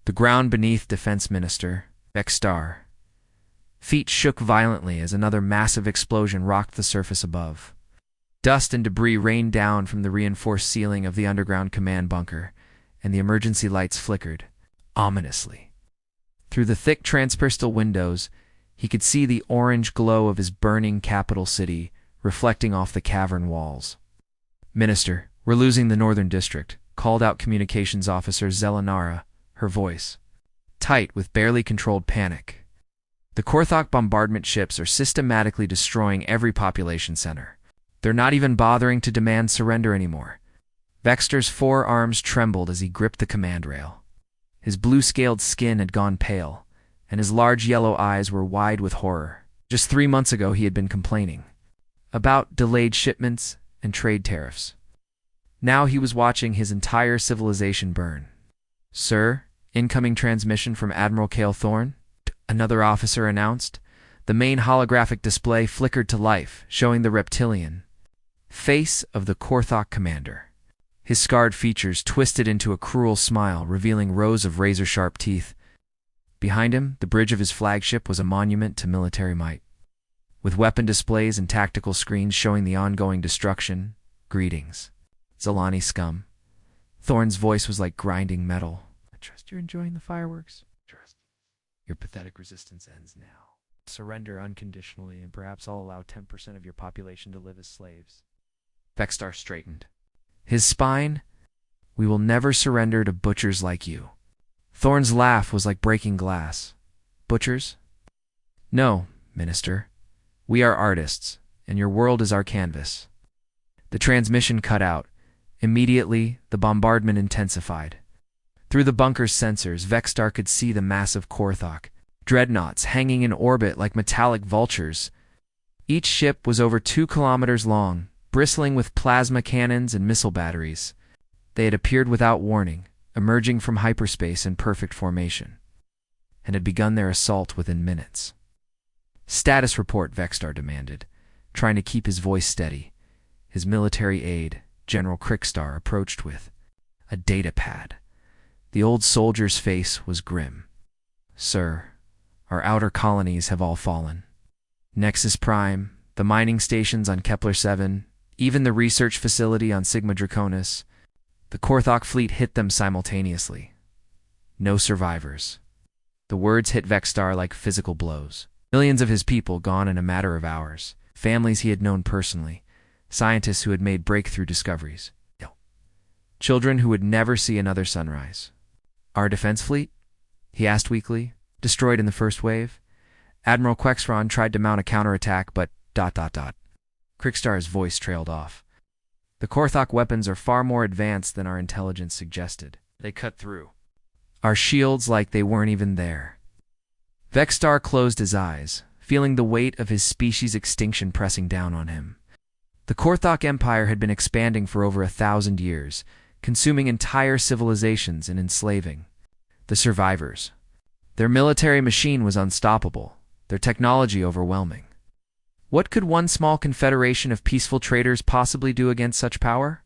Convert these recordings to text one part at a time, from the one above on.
The ground beneath Defense Minister Vextar. Feet shook violently as another massive explosion rocked the surface above. Dust and debris rained down from the reinforced ceiling of the underground command bunker, and the emergency lights flickered, ominously. Through the thick transpersonal windows, he could see the orange glow of his burning capital city reflecting off the cavern walls. "Minister, we're losing the Northern District," called out Communications Officer Zelenara, her voice tight with barely controlled panic. "The Korthok bombardment ships are systematically destroying every population center. They're not even bothering to demand surrender anymore." Vexter's forearms trembled as he gripped the command rail. His blue-scaled skin had gone pale, and his large yellow eyes were wide with horror. Just 3 months ago he had been complaining about delayed shipments and trade tariffs. Now he was watching his entire civilization burn. "Sir, incoming transmission from Admiral Cale Thorne," another officer announced. The main holographic display flickered to life, showing the reptilian face of the Korthok commander. His scarred features twisted into a cruel smile, revealing rows of razor-sharp teeth. Behind him, the bridge of his flagship was a monument to military might, with weapon displays and tactical screens showing the ongoing destruction. "Greetings, Zelani scum." Thorne's voice was like grinding metal. "I trust you're enjoying the fireworks. Trust. Your pathetic resistance ends now. Surrender unconditionally, and perhaps I'll allow 10% of your population to live as slaves." Vextar straightened his spine. "We will never surrender to butchers like you." Thorne's laugh was like breaking glass. "Butchers? No, Minister. We are artists, and your world is our canvas." The transmission cut out. Immediately, the bombardment intensified. Through the bunker's sensors, Vextar could see the massive Korthok dreadnoughts hanging in orbit like metallic vultures. Each ship was over 2 kilometers long, bristling with plasma cannons and missile batteries. They had appeared without warning, emerging from hyperspace in perfect formation, and had begun their assault within minutes. "Status report," Vextar demanded, trying to keep his voice steady. His military aide, General Krickstar, approached with a data pad. The old soldier's face was grim. "Sir, our outer colonies have all fallen. Nexus Prime, the mining stations on Kepler 7, even the research facility on Sigma Draconis. The Korthok fleet hit them simultaneously. No survivors." The words hit Vextar like physical blows. Millions of his people gone in a matter of hours. Families he had known personally. Scientists who had made breakthrough discoveries. Children who would never see another sunrise. "Our defense fleet?" he asked weakly. "Destroyed in the first wave? Admiral Quexron tried to mount a counterattack, but ... Krickstar's voice trailed off. "The Korthok weapons are far more advanced than our intelligence suggested. They cut through our shields like they weren't even there." Vextar closed his eyes, feeling the weight of his species' extinction pressing down on him. The Korthok Empire had been expanding for over 1,000 years, consuming entire civilizations and enslaving the survivors. Their military machine was unstoppable, their technology overwhelming. What could one small confederation of peaceful traders possibly do against such power?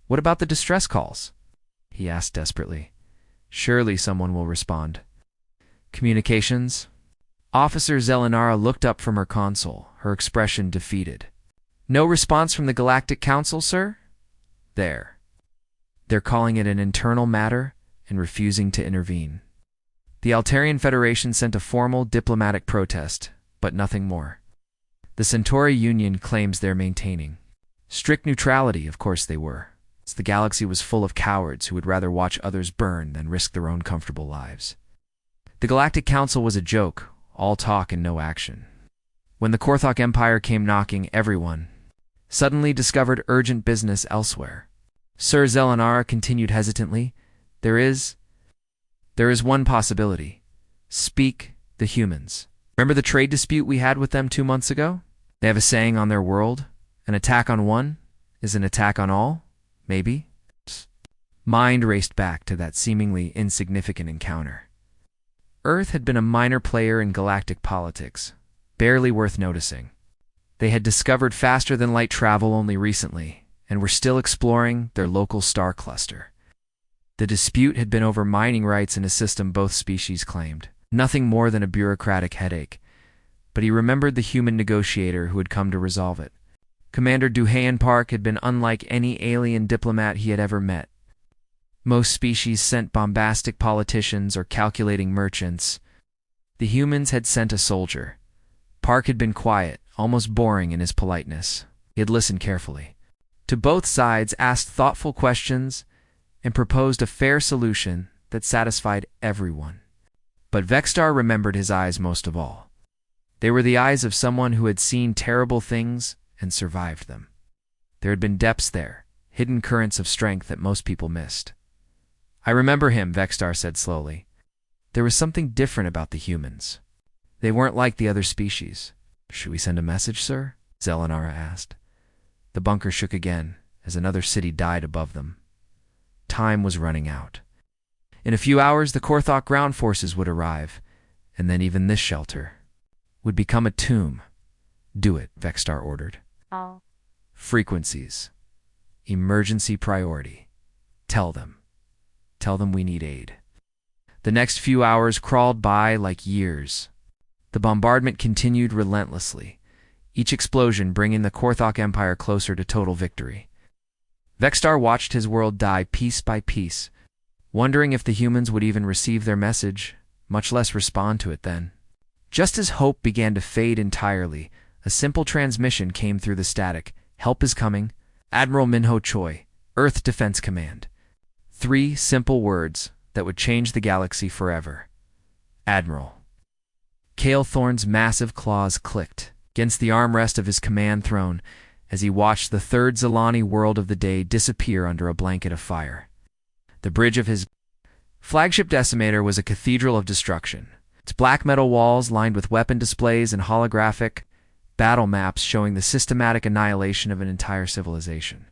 "What about the distress calls?" he asked desperately. "Surely someone will respond." "Communications?" Officer Zelenara looked up from her console, her expression defeated. "No response from the Galactic Council, sir?" They're calling it an internal matter and refusing to intervene. The Altarian Federation sent a formal diplomatic protest, but nothing more. The Centauri Union claims they're maintaining strict neutrality. Of course they were. The galaxy was full of cowards who would rather watch others burn than risk their own comfortable lives. The Galactic Council was a joke, all talk and no action. When the Korthok Empire came knocking, everyone suddenly discovered urgent business elsewhere. Sir Zelenara continued hesitantly. There is one possibility. Speak the humans. Remember the trade dispute we had with them 2 months ago? They have a saying on their world. An attack on one is an attack on all? Maybe? Mind raced back to that seemingly insignificant encounter. Earth had been a minor player in galactic politics, barely worth noticing. They had discovered faster-than-light travel only recently, and were still exploring their local star cluster. The dispute had been over mining rights in a system both species claimed. Nothing more than a bureaucratic headache, but he remembered the human negotiator who had come to resolve it. Commander Duhayen Park had been unlike any alien diplomat he had ever met. Most species sent bombastic politicians or calculating merchants. The humans had sent a soldier. Park had been quiet, almost boring in his politeness. He had listened carefully to both sides, asked thoughtful questions, and proposed a fair solution that satisfied everyone. But Vexstar remembered his eyes most of all. They were the eyes of someone who had seen terrible things and survived them. There had been depths there, hidden currents of strength that most people missed. "I remember him," Vexstar said slowly. "There was something different about the humans. They weren't like the other species." "Should we send a message, sir?" Zelenara asked. The bunker shook again as another city died above them. Time was running out. In a few hours, the Korthok ground forces would arrive, and then even this shelter would become a tomb. "Do it," Vexstar ordered. Oh. Frequencies. Emergency priority. Tell them. Tell them we need aid. The next few hours crawled by like years. The bombardment continued relentlessly, each explosion bringing the Korthok Empire closer to total victory. Vexstar watched his world die piece by piece, wondering if the humans would even receive their message, much less respond to it then. Just as hope began to fade entirely, a simple transmission came through the static. "Help is coming. Admiral Minho Choi, Earth Defense Command." 3 simple words that would change the galaxy forever. Admiral. Kale Thorne's massive claws clicked against the armrest of his command throne as he watched the third Zilani world of the day disappear under a blanket of fire. The bridge of his flagship decimator was a cathedral of destruction, its black metal walls lined with weapon displays and holographic battle maps showing the systematic annihilation of an entire civilization.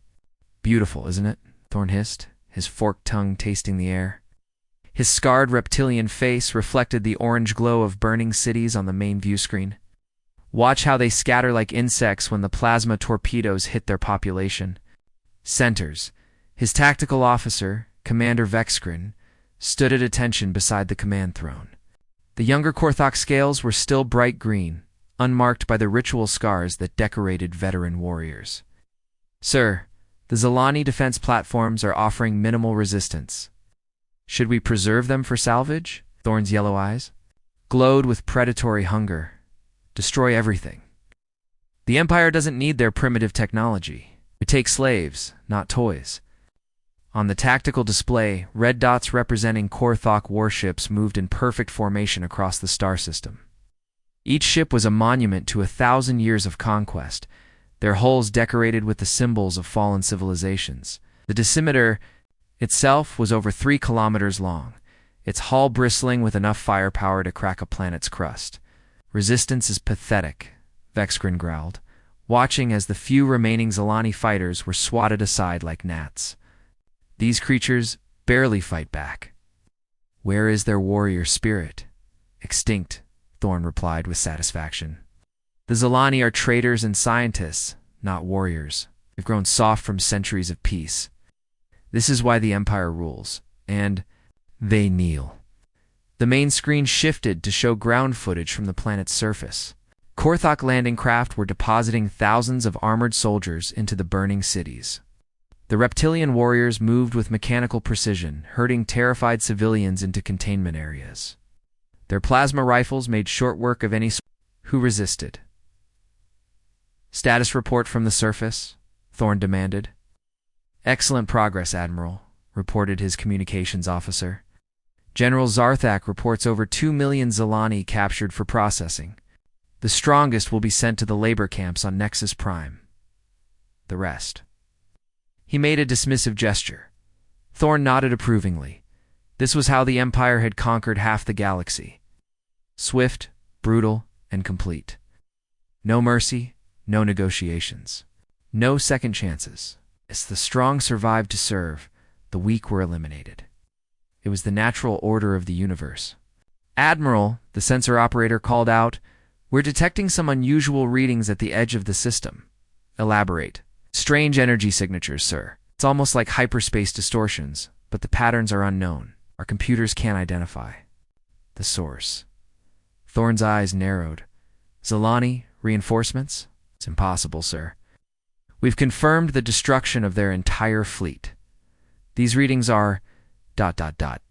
"Beautiful, isn't it?" Thorne hissed, his forked tongue tasting the air. His scarred reptilian face reflected the orange glow of burning cities on the main view screen. "Watch how they scatter like insects when the plasma torpedoes hit their population." Centers. His tactical officer, Commander Vexskrin, stood at attention beside the command throne. The younger Korthok scales were still bright green, unmarked by the ritual scars that decorated veteran warriors. "Sir, the Zilani defense platforms are offering minimal resistance. Should we preserve them for salvage?" Thorne's yellow eyes glowed with predatory hunger. "Destroy everything. The Empire doesn't need their primitive technology. It takes slaves, not toys." On the tactical display, red dots representing Korthok warships moved in perfect formation across the star system. Each ship was a monument to 1,000 years of conquest, their hulls decorated with the symbols of fallen civilizations. The decimeter itself was over 3 kilometers long, its hull bristling with enough firepower to crack a planet's crust. "Resistance is pathetic," Vexskrin growled, watching as the few remaining Zilani fighters were swatted aside like gnats. "These creatures barely fight back. Where is their warrior spirit?" "Extinct," Thorne replied with satisfaction. "The Zilani are traders and scientists, not warriors. They've grown soft from centuries of peace. This is why the Empire rules, and they kneel." The main screen shifted to show ground footage from the planet's surface. Korthok landing craft were depositing thousands of armored soldiers into the burning cities. The reptilian warriors moved with mechanical precision, herding terrified civilians into containment areas. Their plasma rifles made short work of any who resisted. "Status report from the surface," Thorne demanded. "Excellent progress, Admiral," reported his communications officer. "General Zarthak reports over 2 million Zilani captured for processing. The strongest will be sent to the labor camps on Nexus Prime. The rest." He made a dismissive gesture. Thorne nodded approvingly. This was how the Empire had conquered half the galaxy. Swift, brutal, and complete. No mercy, no negotiations. No second chances. As the strong survived to serve, the weak were eliminated. It was the natural order of the universe. "Admiral," the sensor operator called out, "we're detecting some unusual readings at the edge of the system." "Elaborate." "Strange energy signatures, sir. It's almost like hyperspace distortions," but the patterns are unknown. Our computers can't identify the source. Thorne's eyes narrowed. Zilani, reinforcements? It's impossible, sir. We've confirmed the destruction of their entire fleet. These readings are ...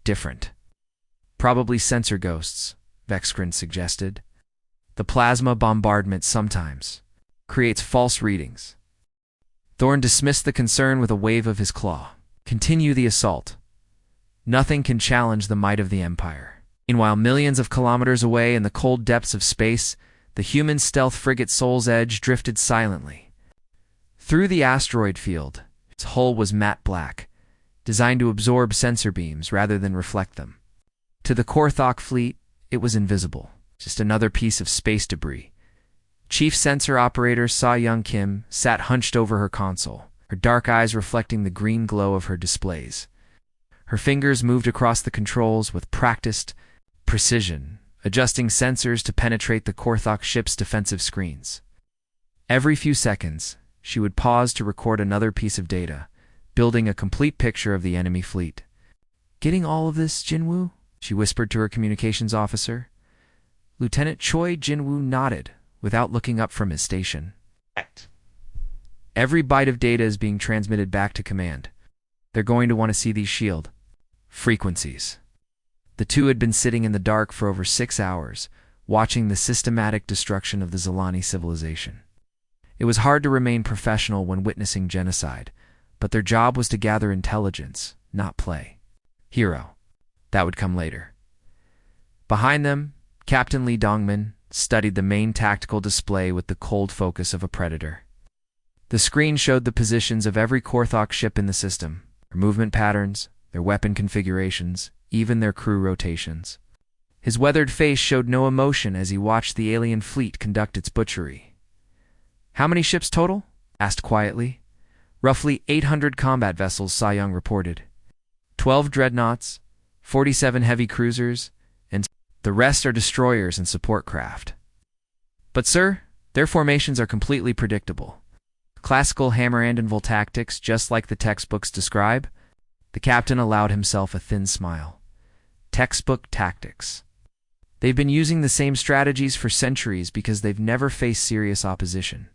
different. Probably sensor ghosts, Vexgrin suggested. The plasma bombardment sometimes creates false readings. Thorne dismissed the concern with a wave of his claw. Continue the assault. Nothing can challenge the might of the Empire. Meanwhile, millions of kilometers away in the cold depths of space, the human stealth frigate Soul's Edge drifted silently through the asteroid field. Its hull was matte black, designed to absorb sensor beams rather than reflect them. To the Korthok fleet, it was invisible, just another piece of space debris. Chief Sensor Operator Sa Young Kim sat hunched over her console, her dark eyes reflecting the green glow of her displays. Her fingers moved across the controls with practiced precision, adjusting sensors to penetrate the Korthok ship's defensive screens. Every few seconds, she would pause to record another piece of data, building a complete picture of the enemy fleet. Getting all of this, Jinwoo? She whispered to her communications officer. Lieutenant Choi Jinwoo nodded, without looking up from his station. Every byte of data is being transmitted back to command. They're going to want to see these shield frequencies. The two had been sitting in the dark for over 6 hours, watching the systematic destruction of the Zilani civilization. It was hard to remain professional when witnessing genocide, but their job was to gather intelligence, not play. Hero. That would come later. Behind them, Captain Lee Dongmin studied the main tactical display with the cold focus of a predator. The screen showed the positions of every Korthok ship in the system, their movement patterns, their weapon configurations, even their crew rotations. His weathered face showed no emotion as he watched the alien fleet conduct its butchery. How many ships total? Asked quietly. Roughly 800 combat vessels, Sa Young reported. 12 dreadnoughts, 47 heavy cruisers, and the rest are destroyers and support craft. But sir, their formations are completely predictable. Classical hammer-and-anvil tactics, just like the textbooks describe. The captain allowed himself a thin smile. Textbook tactics. They've been using the same strategies for centuries because they've never faced serious opposition.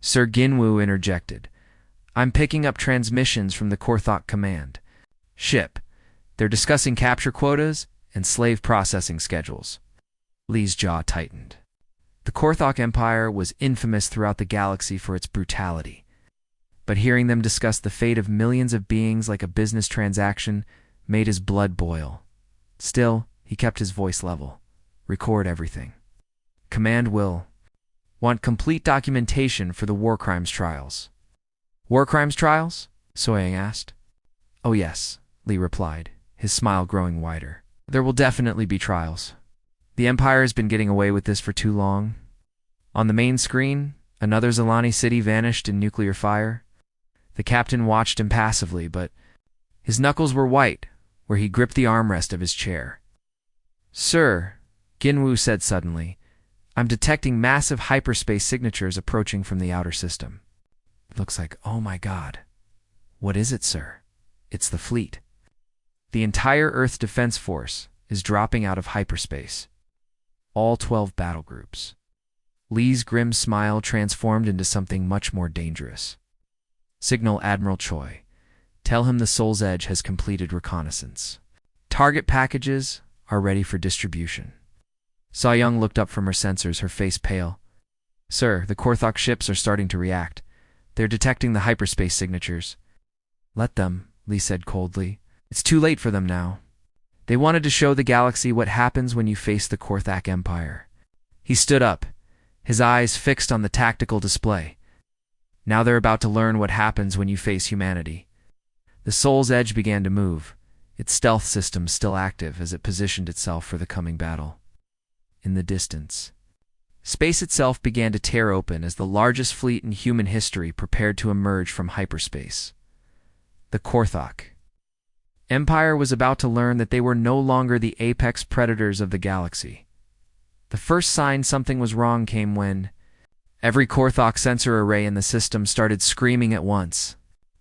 Sir Ginwoo interjected. I'm picking up transmissions from the Korthok command ship. They're discussing capture quotas and slave processing schedules. Lee's jaw tightened. The Korthok Empire was infamous throughout the galaxy for its brutality. But hearing them discuss the fate of millions of beings like a business transaction made his blood boil. Still, he kept his voice level. Record everything. Command will want complete documentation for the war crimes trials. War crimes trials? Soyang asked. Oh yes, Lee replied, his smile growing wider. There will definitely be trials. The Empire has been getting away with this for too long. On the main screen, another Zilani city vanished in nuclear fire. The captain watched impassively, but his knuckles were white where he gripped the armrest of his chair. Sir, Ginwoo said suddenly, I'm detecting massive hyperspace signatures approaching from the outer system. It looks like, oh my God. What is it, sir? It's the fleet. The entire Earth Defense Force is dropping out of hyperspace. All 12 battle groups. Lee's grim smile transformed into something much more dangerous. Signal Admiral Choi. Tell him the Soul's Edge has completed reconnaissance. Target packages are ready for distribution. Sa Young looked up from her sensors, her face pale. Sir, the Korthok ships are starting to react. They're detecting the hyperspace signatures. Let them, Lee said coldly. It's too late for them now. They wanted to show the galaxy what happens when you face the Korthak Empire. He stood up, his eyes fixed on the tactical display. Now they're about to learn what happens when you face humanity. The Soul's Edge began to move, its stealth system still active as it positioned itself for the coming battle. In the distance, space itself began to tear open as the largest fleet in human history prepared to emerge from hyperspace. The Korthok Empire was about to learn that they were no longer the apex predators of the galaxy. The first sign something was wrong came when every Korthok sensor array in the system started screaming at once.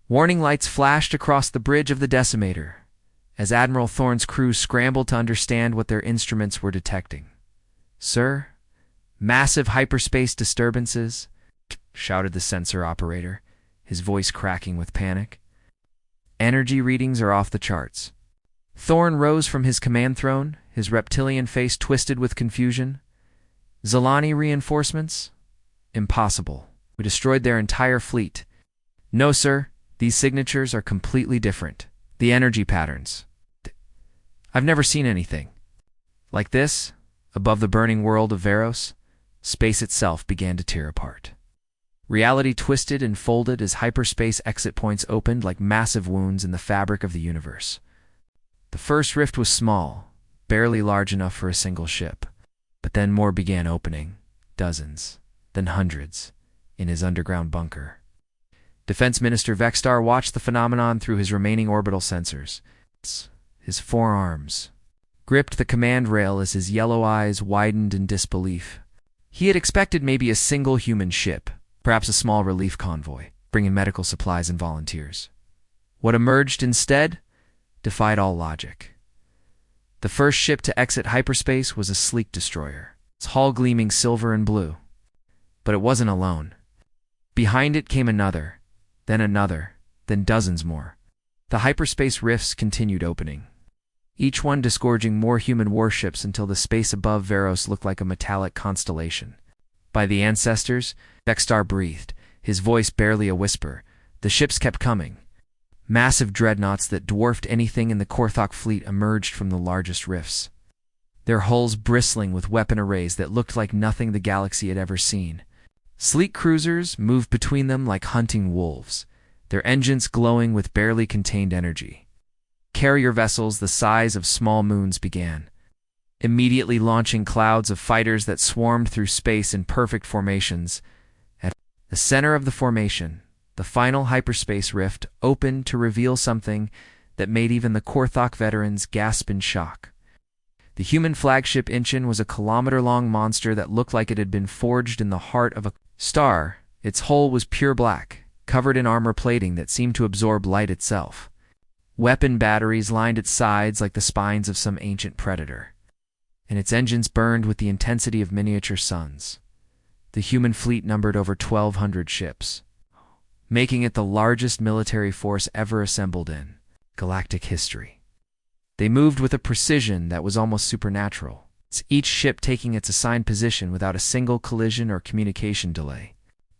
Warning lights flashed across the bridge of the decimator, as Admiral Thorne's crew scrambled to understand what their instruments were detecting. "Sir, massive hyperspace disturbances," shouted the sensor operator, his voice cracking with panic. "Energy readings are off the charts." Thorne rose from his command throne, his reptilian face twisted with confusion. "Zalani reinforcements? Impossible. We destroyed their entire fleet." "No, sir. These signatures are completely different. The energy patterns. I've never seen anything like this." Above the burning world of Veros, space itself began to tear apart. Reality twisted and folded as hyperspace exit points opened like massive wounds in the fabric of the universe. The first rift was small, barely large enough for a single ship. But then more began opening, dozens, then hundreds, in his underground bunker. Defense Minister Vexstar watched the phenomenon through his remaining orbital sensors. His forearms gripped the command rail as his yellow eyes widened in disbelief. He had expected maybe a single human ship, perhaps a small relief convoy, bringing medical supplies and volunteers. What emerged instead defied all logic. The first ship to exit hyperspace was a sleek destroyer, its hull gleaming silver and blue. But it wasn't alone. Behind it came another, then dozens more. The hyperspace rifts continued opening, each one disgorging more human warships until the space above Veros looked like a metallic constellation. "By the ancestors," Vexstar breathed, his voice barely a whisper. The ships kept coming. Massive dreadnoughts that dwarfed anything in the Korthok fleet emerged from the largest rifts, their hulls bristling with weapon arrays that looked like nothing the galaxy had ever seen. Sleek cruisers moved between them like hunting wolves, their engines glowing with barely contained energy. Carrier vessels the size of small moons began, immediately launching clouds of fighters that swarmed through space in perfect formations. At the center of the formation, the final hyperspace rift opened to reveal something that made even the Korthok veterans gasp in shock. The human flagship Inchin was a kilometer-long monster that looked like it had been forged in the heart of a star. Its hull was pure black, covered in armor plating that seemed to absorb light itself. Weapon batteries lined its sides like the spines of some ancient predator, and its engines burned with the intensity of miniature suns. The human fleet numbered over 1,200 ships, making it the largest military force ever assembled in galactic history. They moved with a precision that was almost supernatural, each ship taking its assigned position without a single collision or communication delay.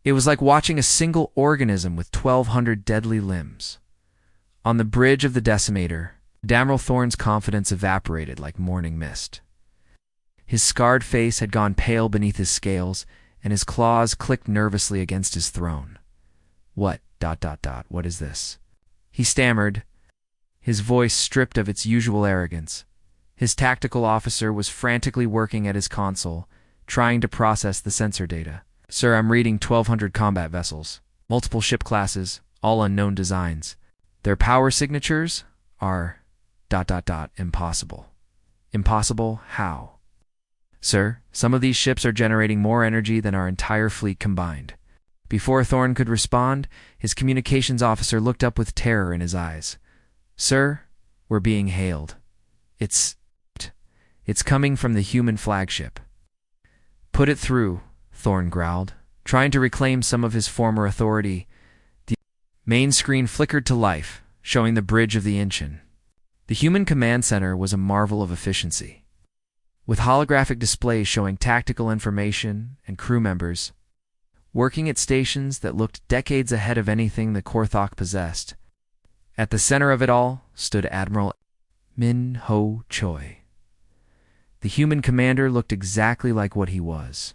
It was like watching a single organism with 1,200 deadly limbs. On the bridge of the Decimator, Admiral Thorne's confidence evaporated like morning mist. His scarred face had gone pale beneath his scales, and his claws clicked nervously against his throne. What is this?" he stammered, his voice stripped of its usual arrogance. His tactical officer was frantically working at his console, trying to process the sensor data. "Sir, I'm reading 1,200 combat vessels, multiple ship classes, all unknown designs. Their power signatures are ... impossible." "Impossible? How?" "Sir, some of these ships are generating more energy than our entire fleet combined." Before Thorne could respond, his communications officer looked up with terror in his eyes. "Sir, we're being hailed. It's coming from the human flagship." "Put it through," Thorne growled, trying to reclaim some of his former authority. The main screen flickered to life, showing the bridge of the Inchin. The human command center was a marvel of efficiency, with holographic displays showing tactical information and crew members working at stations that looked decades ahead of anything the Korthok possessed. At the center of it all stood Admiral Min-Ho Choi. The human commander looked exactly like what he was,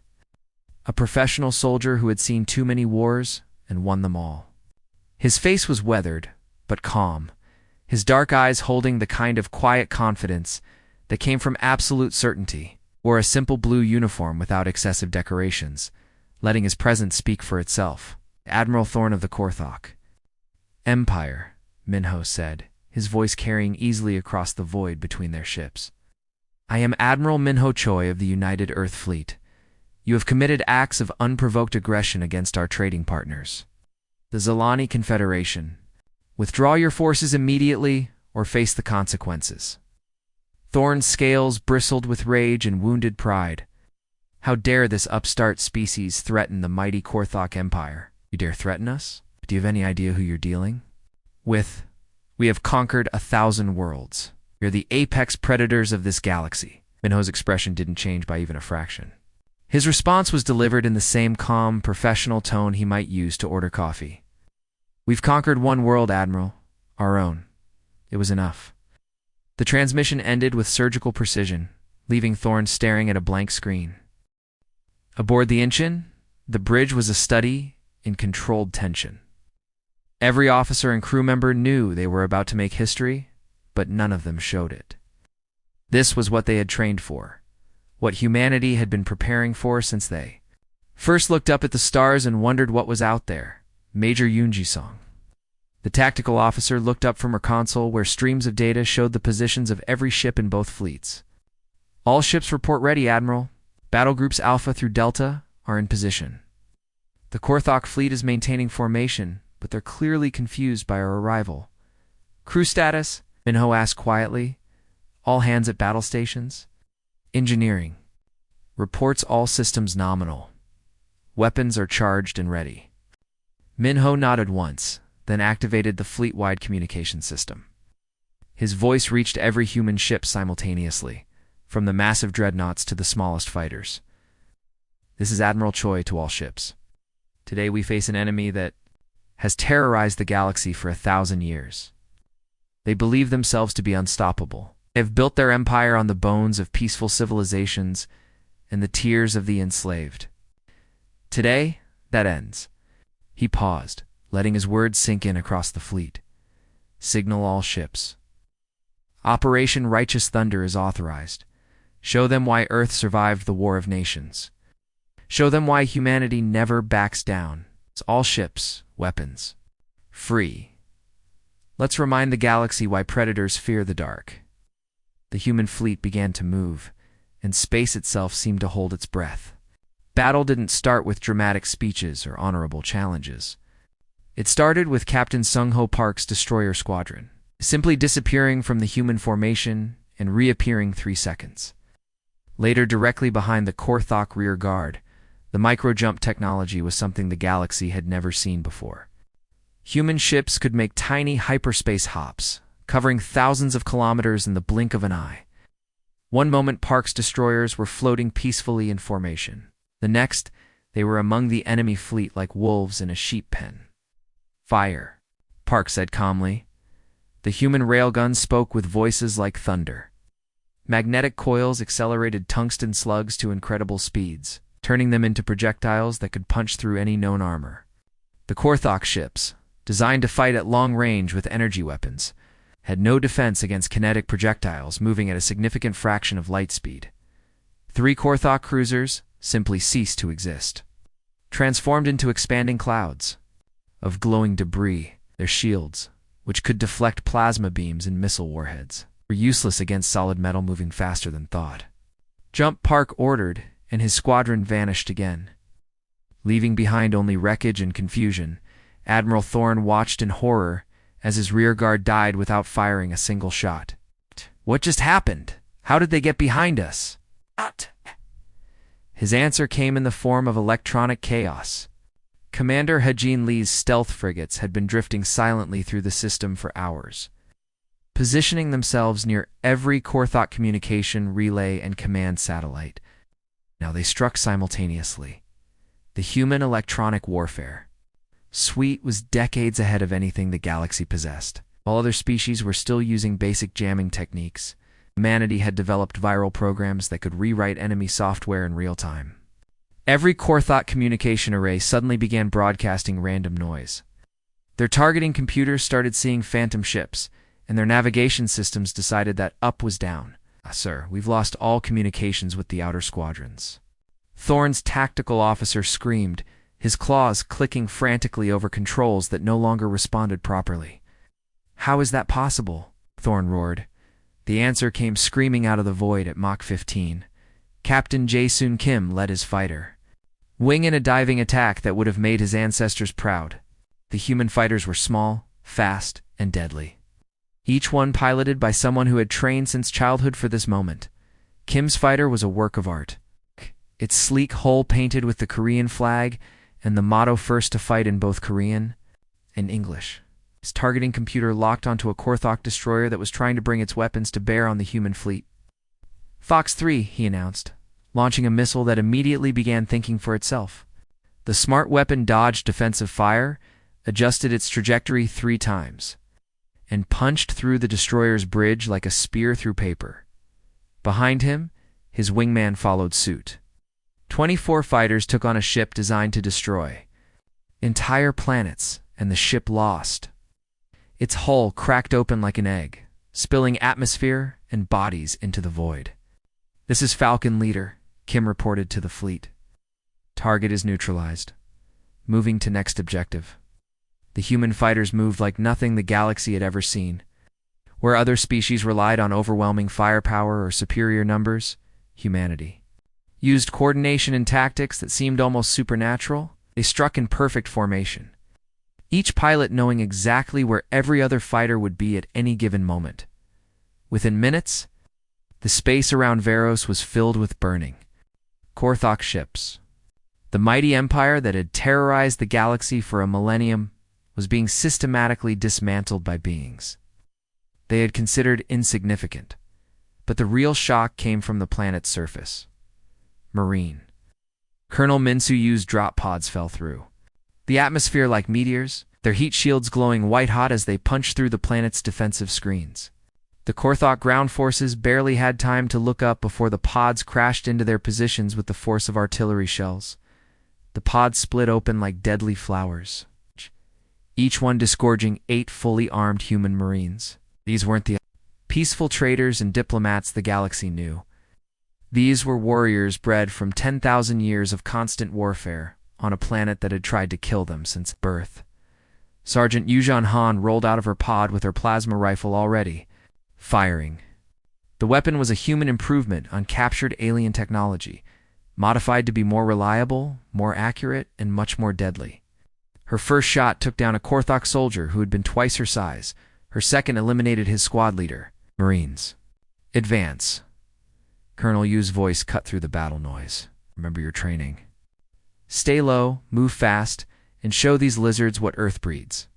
a professional soldier who had seen too many wars and won them all. His face was weathered, but calm, his dark eyes holding the kind of quiet confidence that came from absolute certainty, wore a simple blue uniform without excessive decorations, letting his presence speak for itself. "Admiral Thorne of the Korthok." "Empire," Minho said, his voice carrying easily across the void between their ships. "I am Admiral Minho Choi of the United Earth Fleet. You have committed acts of unprovoked aggression against our trading partners, the Zalani Confederation. Withdraw your forces immediately, or face the consequences. Thorn's scales bristled with rage and wounded pride. How dare this upstart species threaten the mighty Korthok Empire? You dare threaten us? Do you have any idea who you're dealing with? We have conquered 1,000 worlds. You're the apex predators of this galaxy. Minho's expression didn't change by even a fraction. His response was delivered in the same calm, professional tone he might use to order coffee. We've conquered one world, Admiral. Our own. It was enough. The transmission ended with surgical precision, leaving Thorn staring at a blank screen. Aboard the Inchin, the bridge was a study in controlled tension. Every officer and crew member knew they were about to make history, but none of them showed it. This was what they had trained for, what humanity had been preparing for since they first looked up at the stars and wondered what was out there. Major Yunji-song. The tactical officer looked up from her console where streams of data showed the positions of every ship in both fleets. All ships report ready, Admiral. Battle groups Alpha through Delta are in position. The Korthok fleet is maintaining formation, but they're clearly confused by our arrival. Crew status? Minho asked quietly. All hands at battle stations? Engineering. Reports all systems nominal. Weapons are charged and ready. Minho nodded once, then activated the fleet-wide communication system. His voice reached every human ship simultaneously, from the massive dreadnoughts to the smallest fighters. This is Admiral Choi to all ships. Today we face an enemy that has terrorized the galaxy for 1,000 years. They believe themselves to be unstoppable. They have built their empire on the bones of peaceful civilizations and the tears of the enslaved. Today, that ends. He paused, letting his words sink in across the fleet. Signal all ships. Operation Righteous Thunder is authorized. Show them why Earth survived the War of Nations. Show them why humanity never backs down. It's all ships, weapons. Free. Let's remind the galaxy why predators fear the dark. The human fleet began to move, and space itself seemed to hold its breath. Battle didn't start with dramatic speeches or honorable challenges. It started with Captain Sung-Ho Park's destroyer squadron, simply disappearing from the human formation and reappearing 3 seconds. Later, directly behind the Korthok rear guard, the micro-jump technology was something the galaxy had never seen before. Human ships could make tiny hyperspace hops, covering thousands of kilometers in the blink of an eye. One moment Park's destroyers were floating peacefully in formation. The next, they were among the enemy fleet like wolves in a sheep pen. Fire, Park said calmly. The human railguns spoke with voices like thunder. Magnetic coils accelerated tungsten slugs to incredible speeds, turning them into projectiles that could punch through any known armor. The Korthok ships, designed to fight at long range with energy weapons, had no defense against kinetic projectiles moving at a significant fraction of light speed. 3 Korthok cruisers simply ceased to exist. Transformed into expanding clouds of glowing debris, their shields, which could deflect plasma beams and missile warheads, were useless against solid metal moving faster than thought. Jump, Park ordered, and his squadron vanished again. Leaving behind only wreckage and confusion, Admiral Thorn watched in horror as his rearguard died without firing a single shot. What just happened? How did they get behind us? His answer came in the form of electronic chaos. Commander Hajin Lee's stealth frigates had been drifting silently through the system for hours, positioning themselves near every Korthok communication, relay, and command satellite. Now they struck simultaneously. The human electronic warfare suite was decades ahead of anything the galaxy possessed. While other species were still using basic jamming techniques, humanity had developed viral programs that could rewrite enemy software in real time. Every Korthok communication array suddenly began broadcasting random noise. Their targeting computers started seeing phantom ships, and their navigation systems decided that up was down. Sir, we've lost all communications with the outer squadrons. Thorn's tactical officer screamed, his claws clicking frantically over controls that no longer responded properly. How is that possible? Thorn roared. The answer came screaming out of the void at Mach 15. Captain Jae-Soon Kim led his fighter, winging a diving attack that would have made his ancestors proud. The human fighters were small, fast, and deadly. each one piloted by someone who had trained since childhood for this moment. Kim's fighter was a work of art. Its sleek hull painted with the Korean flag and the motto "First to Fight" in both Korean and English. His targeting computer locked onto a Korthok destroyer that was trying to bring its weapons to bear on the human fleet. "Fox 3, he announced, launching a missile that immediately began thinking for itself. The smart weapon dodged defensive fire, adjusted its trajectory 3 times, and punched through the destroyer's bridge like a spear through paper. Behind him, his wingman followed suit. 24 fighters took on a ship designed to destroy entire planets, and the ship lost. Its hull cracked open like an egg, spilling atmosphere and bodies into the void. "This is Falcon Leader," Kim reported to the fleet. "Target is neutralized. Moving to next objective." The human fighters moved like nothing the galaxy had ever seen. Where other species relied on overwhelming firepower or superior numbers, humanity used coordination and tactics that seemed almost supernatural. They struck in perfect formation, each pilot knowing exactly where every other fighter would be at any given moment. Within minutes, the space around Veros was filled with burning Korthok ships. The mighty empire that had terrorized the galaxy for a millennium was being systematically dismantled by beings they had considered insignificant. But the real shock came from the planet's surface. Marine. Colonel Minsuyu's drop pods fell through the atmosphere like meteors, their heat shields glowing white-hot as they punched through the planet's defensive screens. The Korthok ground forces barely had time to look up before the pods crashed into their positions with the force of artillery shells. The pods split open like deadly flowers, each one disgorging 8 fully armed human marines. These weren't the peaceful traders and diplomats the galaxy knew. These were warriors bred from 10,000 years of constant warfare on a planet that had tried to kill them since birth. Sergeant Yuuzhan Han rolled out of her pod with her plasma rifle already firing. The weapon was a human improvement on captured alien technology, modified to be more reliable, more accurate, and much more deadly. Her first shot took down a Korthok soldier who had been twice her size. Her second eliminated his squad leader. "Marines, advance." Colonel Yu's voice cut through the battle noise. "Remember your training. Stay low, move fast, and show these lizards what Earth breeds."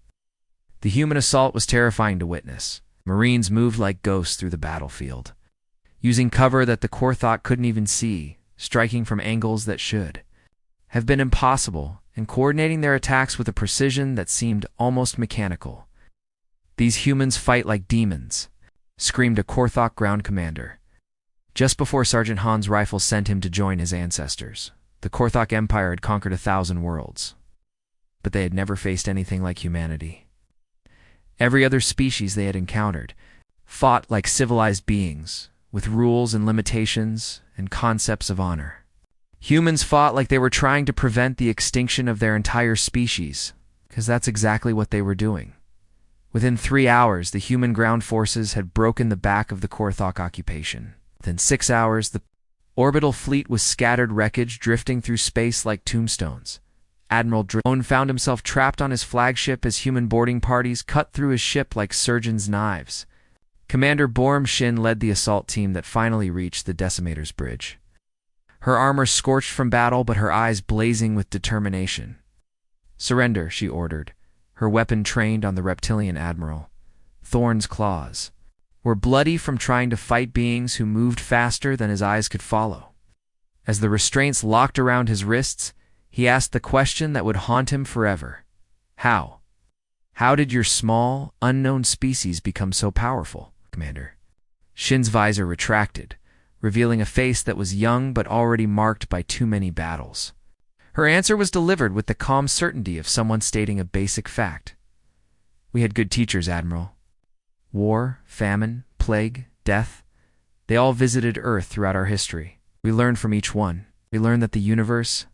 The human assault was terrifying to witness. Marines moved like ghosts through the battlefield, using cover that the Korthok couldn't even see, striking from angles that should have been impossible, and coordinating their attacks with a precision that seemed almost mechanical. "These humans fight like demons," screamed a Korthok ground commander. Just before Sergeant Han's rifle sent him to join his ancestors, the Korthok Empire had conquered 1,000 worlds. But they had never faced anything like humanity. Every other species they had encountered fought like civilized beings, with rules and limitations and concepts of honor. Humans fought like they were trying to prevent the extinction of their entire species, because that's exactly what they were doing. Within 3 hours, the human ground forces had broken the back of the Korthok occupation. Within 6 hours, the orbital fleet was scattered wreckage drifting through space like tombstones. Admiral Drone found himself trapped on his flagship as human boarding parties cut through his ship like surgeons' knives. Commander Borm Shin led the assault team that finally reached the Decimator's bridge. Her armor scorched from battle, but her eyes blazing with determination. "Surrender," she ordered, her weapon trained on the reptilian admiral. Thorn's claws were bloody from trying to fight beings who moved faster than his eyes could follow. As the restraints locked around his wrists, he asked the question that would haunt him forever. "How? How did your small, unknown species become so powerful, Commander?" Shin's visor retracted, revealing a face that was young but already marked by too many battles. Her answer was delivered with the calm certainty of someone stating a basic fact. "We had good teachers, Admiral. War, famine, plague, death, they all visited Earth throughout our history. We learned from each one. We learned that the universe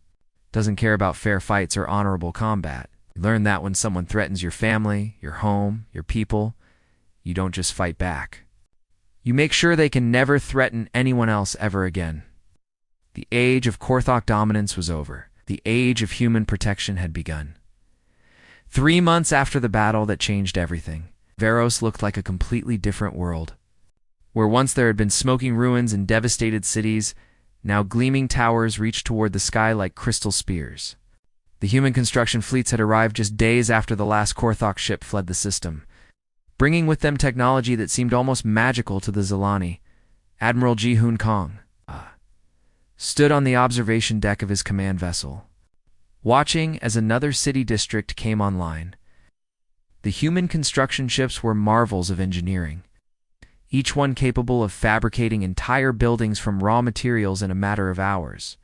doesn't care about fair fights or honorable combat. We learned that when someone threatens your family, your home, your people, you don't just fight back. You make sure they can never threaten anyone else ever again." The age of Korthok dominance was over. The age of human protection had begun. 3 months after the battle that changed everything, Varos looked like a completely different world. Where once there had been smoking ruins and devastated cities, now gleaming towers reached toward the sky like crystal spears. The human construction fleets had arrived just days after the last Korthok ship fled the system, bringing with them technology that seemed almost magical to the Zilani. Admiral Ji-Hoon Kong stood on the observation deck of his command vessel, watching as another city district came online. The human construction ships were marvels of engineering, each one capable of fabricating entire buildings from raw materials in a matter of hours.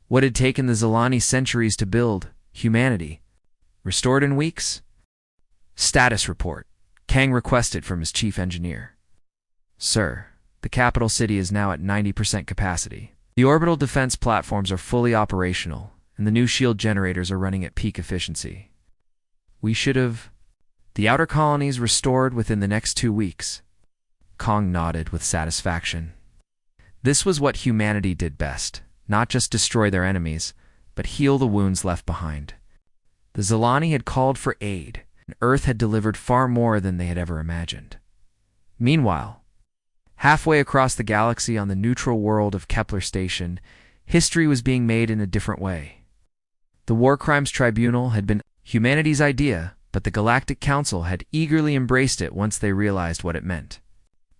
What had taken the Zilani centuries to build, humanity restored in weeks? Status report. Kang requested from his chief engineer. Sir, the capital city is now at 90% capacity. The orbital defense platforms are fully operational, and the new shield generators are running at peak efficiency. We should have the outer colonies restored within the next 2 weeks. Kong nodded with satisfaction. This was what humanity did best, not just destroy their enemies, but heal the wounds left behind. The Zilani had called for aid, and Earth had delivered far more than they had ever imagined. Meanwhile, halfway across the galaxy on the neutral world of Kepler Station, history was being made in a different way. The War Crimes Tribunal had been humanity's idea, but the Galactic Council had eagerly embraced it once they realized what it meant.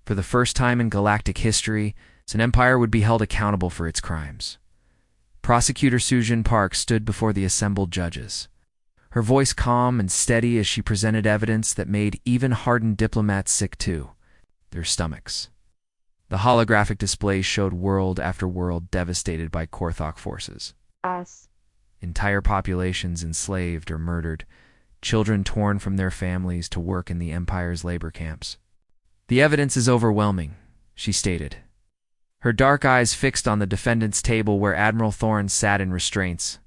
For the first time in galactic history, an empire would be held accountable for its crimes. Prosecutor Sujin Park stood before the assembled judges, her voice calm and steady as she presented evidence that made even hardened diplomats sick to their stomachs. The holographic displays showed world after world devastated by Korthok forces. Entire populations enslaved or murdered, children torn from their families to work in the Empire's labor camps. The evidence is overwhelming, she stated, her dark eyes fixed on the defendant's table where Admiral Thorne sat in restraints.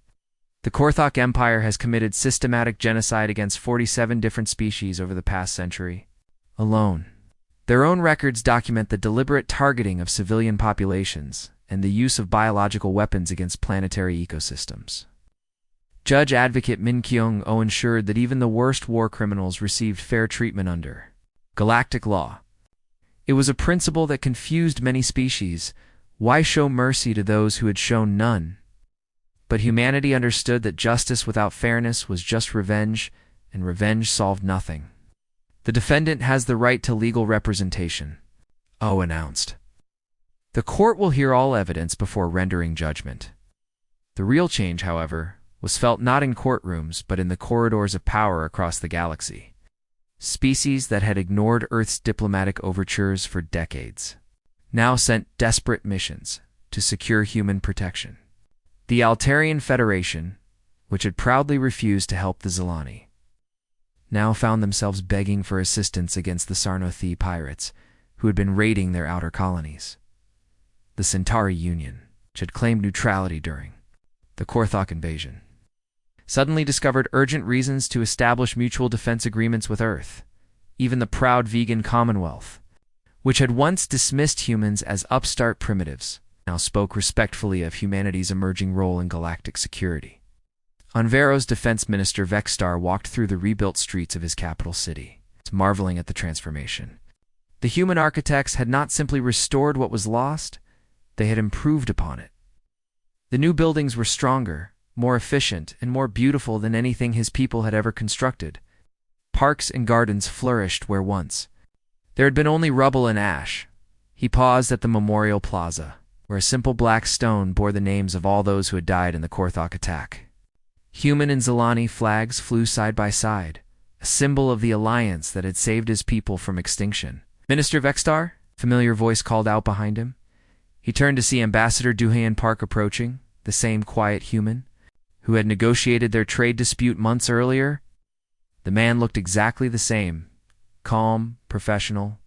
The Korthok Empire has committed systematic genocide against 47 different species over the past century alone. Their own records document the deliberate targeting of civilian populations and the use of biological weapons against planetary ecosystems. Judge Advocate Min Kyung-oh ensured that even the worst war criminals received fair treatment under galactic law. It was a principle that confused many species. Why show mercy to those who had shown none? But humanity understood that justice without fairness was just revenge, and revenge solved nothing. The defendant has the right to legal representation, Oh announced. The court will hear all evidence before rendering judgment. The real change, however, was felt not in courtrooms but in the corridors of power across the galaxy. Species that had ignored Earth's diplomatic overtures for decades now sent desperate missions to secure human protection. The Altarian Federation, which had proudly refused to help the Zilani, now found themselves begging for assistance against the Sarnothi pirates who had been raiding their outer colonies. The Centauri Union, which had claimed neutrality during the Korthok invasion, suddenly discovered urgent reasons to establish mutual defense agreements with Earth. Even the proud vegan Commonwealth, which had once dismissed humans as upstart primitives, now spoke respectfully of humanity's emerging role in galactic security. Anvero's defense minister Vexstar walked through the rebuilt streets of his capital city, marveling at the transformation. The human architects had not simply restored what was lost, they had improved upon it. The new buildings were stronger, more efficient, and more beautiful than anything his people had ever constructed. Parks and gardens flourished where once there had been only rubble and ash. He paused at the memorial plaza, where a simple black stone bore the names of all those who had died in the Korthok attack. Human and Zilani flags flew side by side, a symbol of the alliance that had saved his people from extinction. Minister Vexstar? Familiar voice called out behind him. He turned to see Ambassador Duhayan Park approaching, the same quiet human who had negotiated their trade dispute months earlier. The man looked exactly the same, calm, professional,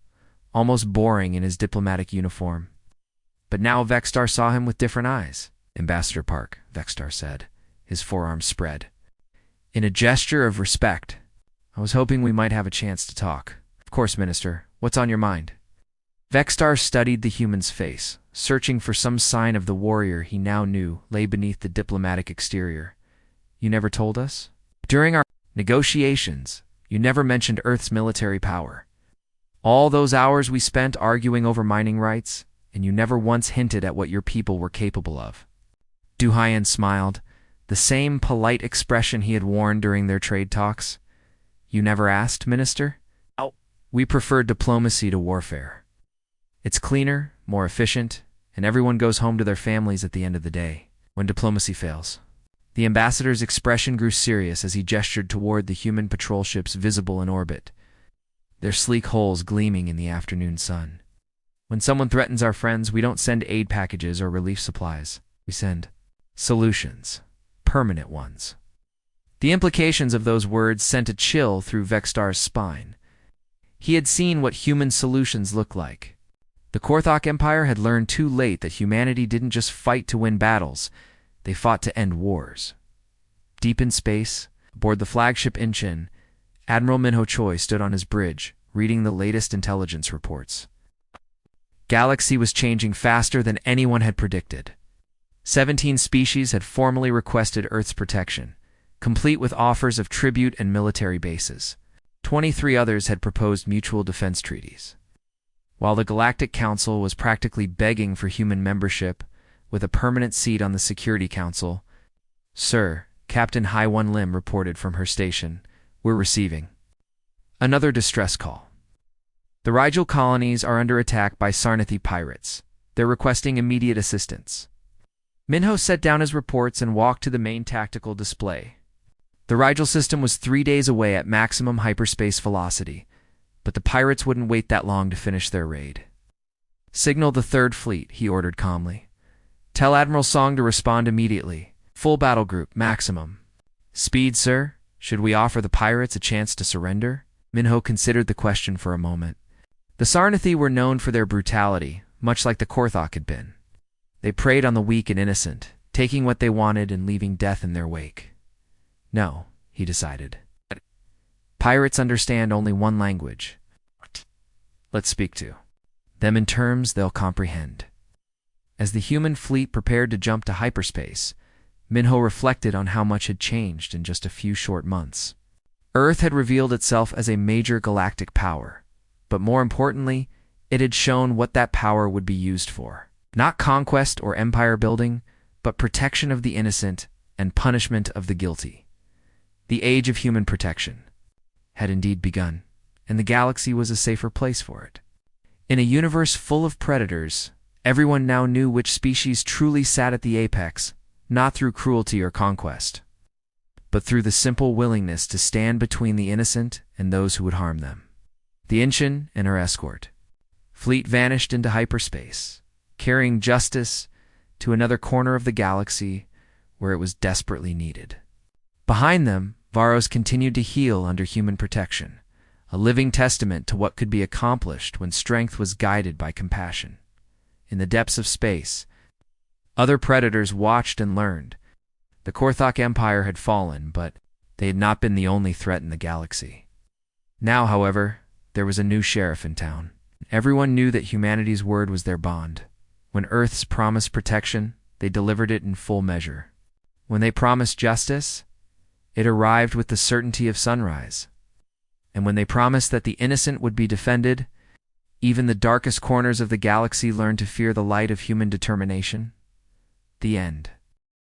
almost boring in his diplomatic uniform. But now Vexstar saw him with different eyes. Ambassador Park, Vexstar said, his forearms spread. In a gesture of respect, I was hoping we might have a chance to talk. Of course, Minister. What's on your mind? Vexstar studied the human's face, searching for some sign of the warrior he now knew lay beneath the diplomatic exterior. You never told us? During our negotiations, You never mentioned Earth's military power. All those hours we spent arguing over mining rights, and you never once hinted at what your people were capable of." Duhayan smiled, the same polite expression he had worn during their trade talks. "You never asked, Minister? Oh, we prefer diplomacy to warfare. It's cleaner, more efficient, and everyone goes home to their families at the end of the day, when diplomacy fails." The ambassador's expression grew serious as he gestured toward the human patrol ships visible in orbit, their sleek hulls gleaming in the afternoon sun. "When someone threatens our friends, we don't send aid packages or relief supplies. We send solutions, permanent ones." The implications of those words sent a chill through Vextar's spine. He had seen what human solutions looked like. The Korthok Empire had learned too late that humanity didn't just fight to win battles, they fought to end wars. Deep in space, aboard the flagship Inchin, Admiral Minho Choi stood on his bridge, reading the latest intelligence reports. Galaxy was changing faster than anyone had predicted. 17 species had formally requested Earth's protection, complete with offers of tribute and military bases. 23 others had proposed mutual defense treaties. While the Galactic Council was practically begging for human membership, with a permanent seat on the Security Council, "Sir," Captain Hai-1 Lim reported from her station, "we're receiving another distress call. The Rigel colonies are under attack by Sarnathi pirates. They're requesting immediate assistance." Minho set down his reports and walked to the main tactical display. The Rigel system was 3 days away at maximum hyperspace velocity, but the pirates wouldn't wait that long to finish their raid. "Signal the Third Fleet," he ordered calmly. "Tell Admiral Song to respond immediately. Full battle group, maximum." "Speed, sir? Should we offer the pirates a chance to surrender?" Minho considered the question for a moment. The Sarnathi were known for their brutality, much like the Korthok had been. They preyed on the weak and innocent, taking what they wanted and leaving death in their wake. No, he decided. Pirates understand only one language. Let's speak to them in terms they'll comprehend. As the human fleet prepared to jump to hyperspace, Minho reflected on how much had changed in just a few short months. Earth had revealed itself as a major galactic power, but more importantly, it had shown what that power would be used for. Not conquest or empire building, but protection of the innocent and punishment of the guilty. The age of human protection had indeed begun, and the galaxy was a safer place for it. In a universe full of predators, everyone now knew which species truly sat at the apex, not through cruelty or conquest, but through the simple willingness to stand between the innocent and those who would harm them. The Inchin and her escort fleet vanished into hyperspace, carrying justice to another corner of the galaxy where it was desperately needed. Behind them, Varos continued to heal under human protection, a living testament to what could be accomplished when strength was guided by compassion. In the depths of space, other predators watched and learned. The Korthok Empire had fallen, but they had not been the only threat in the galaxy. Now, however, there was a new sheriff in town. Everyone knew that humanity's word was their bond. When Earth's promised protection, they delivered it in full measure. When they promised justice, it arrived with the certainty of sunrise. And when they promised that the innocent would be defended, even the darkest corners of the galaxy learned to fear the light of human determination. The end.